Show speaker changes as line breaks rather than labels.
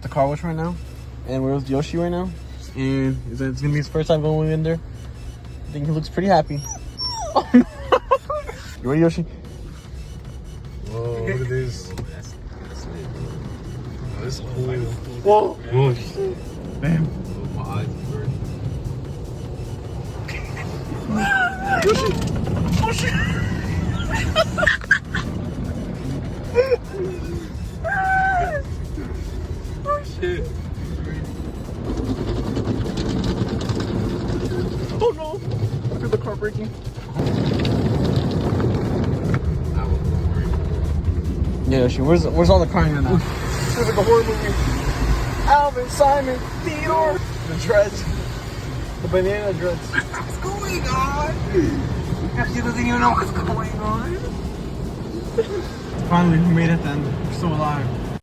the car wash right now, and we're with Yoshi right now, and it's gonna be his first time going in there. I think he looks pretty happy. Oh, no. You ready, Yoshi?
Whoa, look at this. That's lit. Oh, this is cool.
Whoa!
Whoa.
Damn.
Oh, my eyes burn.
Yoshi! Oh shit!
Oh shit.
Oh no! I feel the car braking. Yeah, Yoshi, where's all the crying right now? It's like a horror movie. Alvin, Simon, Theodore, the dreads, the banana dreads.
What's going on? He doesn't even know what's going on.
Finally, we made it then. We're still alive.